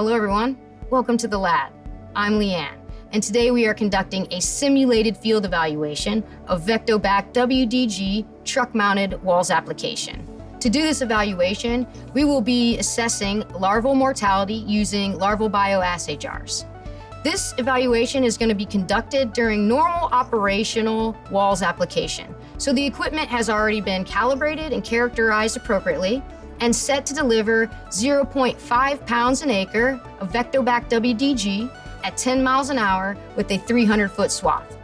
Hello everyone, welcome to the lab. I'm Leanne, and today we are conducting a simulated field evaluation of VectoBac WDG truck-mounted WALS application. To do this evaluation, we will be assessing larval mortality using larval bioassay jars. This evaluation is going to be conducted during normal operational WALS application. So the equipment has already been calibrated and characterized appropriately and set to deliver 0.5 pounds an acre of VectoBac WDG at 10 miles an hour with a 300-foot swath.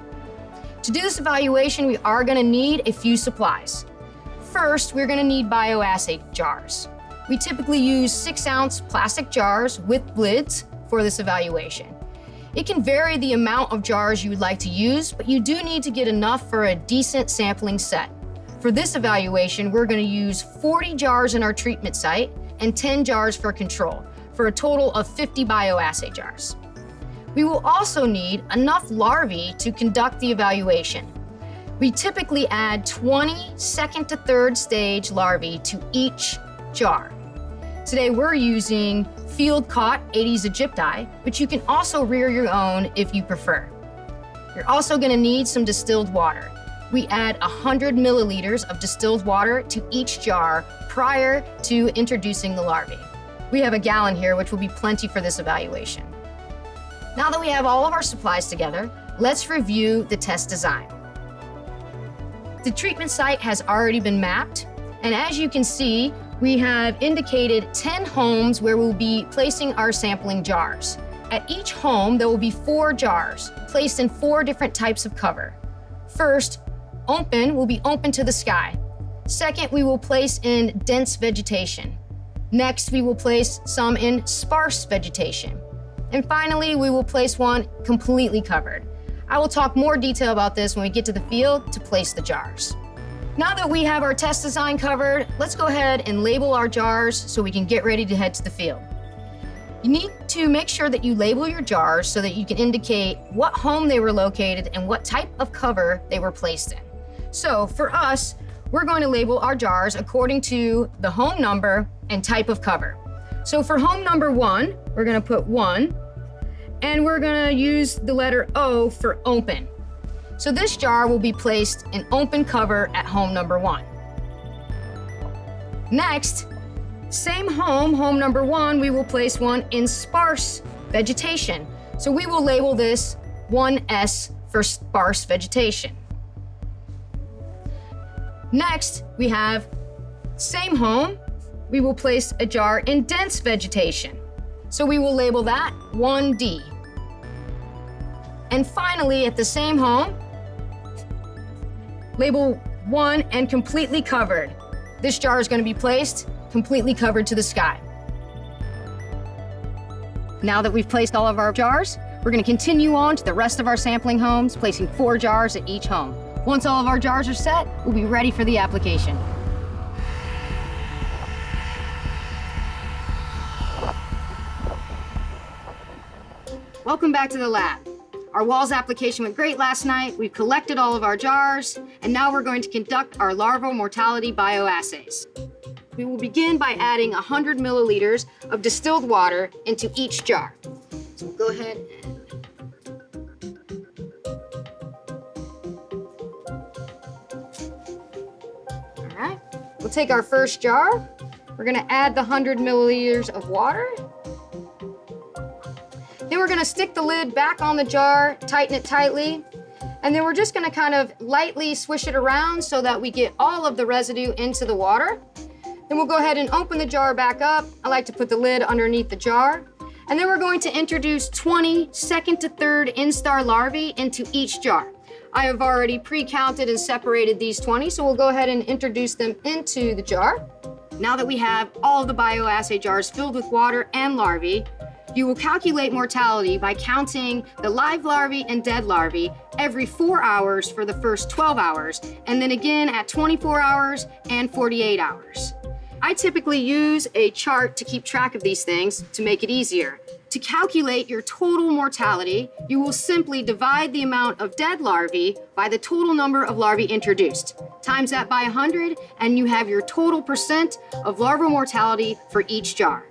To do this evaluation, we are going to need a few supplies. First, we're going to need bioassay jars. We typically use 6-ounce plastic jars with lids for this evaluation. It can vary the amount of jars you would like to use, but you do need to get enough for a decent sampling set. For this evaluation, we're going to use 40 jars in our treatment site and 10 jars for control, for a total of 50 bioassay jars. We will also need enough larvae to conduct the evaluation. We typically add 20 second to third stage larvae to each jar. Today we're using field-caught Aedes aegypti, but you can also rear your own if you prefer. You're also going to need some distilled water. We add 100 milliliters of distilled water to each jar prior to introducing the larvae. We have a gallon here, which will be plenty for this evaluation. Now that we have all of our supplies together, let's review the test design. The treatment site has already been mapped, and as you can see, we have indicated 10 homes where we'll be placing our sampling jars. At each home, there will be 4 jars placed in 4 different types of cover. First, open will be open to the sky. Second, we will place in dense vegetation. Next, we will place some in sparse vegetation. And finally, we will place one completely covered. I will talk more detail about this when we get to the field to place the jars. Now that we have our test design covered, let's go ahead and label our jars so we can get ready to head to the field. You need to make sure that you label your jars so that you can indicate what home they were located and what type of cover they were placed in. So for us, we're going to label our jars according to the home number and type of cover. So for home number 1, we're going to put 1, and we're going to use the letter O for open. So this jar will be placed in open cover at home number 1. Next, same home number 1, we will place one in sparse vegetation. So we will label this 1S for sparse vegetation. Next, we have same home, we will place a jar in dense vegetation. So we will label that 1D. And finally, at the same home, label 1 and completely covered. This jar is going to be placed completely covered to the sky. Now that we've placed all of our jars, we're going to continue on to the rest of our sampling homes, placing 4 jars at each home. Once all of our jars are set, we'll be ready for the application. Welcome back to the lab. Our WALS application went great last night. We've collected all of our jars, and now we're going to conduct our larval mortality bioassays. We will begin by adding 100 milliliters of distilled water into each jar. So we'll go ahead and we'll take our first jar. We're gonna add the 100 milliliters of water. Then we're gonna stick the lid back on the jar, tighten it tightly, and then we're just gonna kind of lightly swish it around so that we get all of the residue into the water. Then we'll go ahead and open the jar back up. I like to put the lid underneath the jar. And then we're going to introduce 20 second to third instar larvae into each jar. I have already pre-counted and separated these 20, so we'll go ahead and introduce them into the jar. Now that we have all of the bioassay jars filled with water and larvae, you will calculate mortality by counting the live larvae and dead larvae every 4 hours for the first 12 hours, and then again at 24 hours and 48 hours. I typically use a chart to keep track of these things to make it easier. To calculate your total mortality, you will simply divide the amount of dead larvae by the total number of larvae introduced. Times that by 100, and you have your total percent of larval mortality for each jar.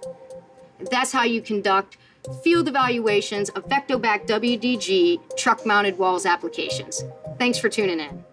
That's how you conduct field evaluations of VectoBac WDG truck-mounted WALS applications. Thanks for tuning in.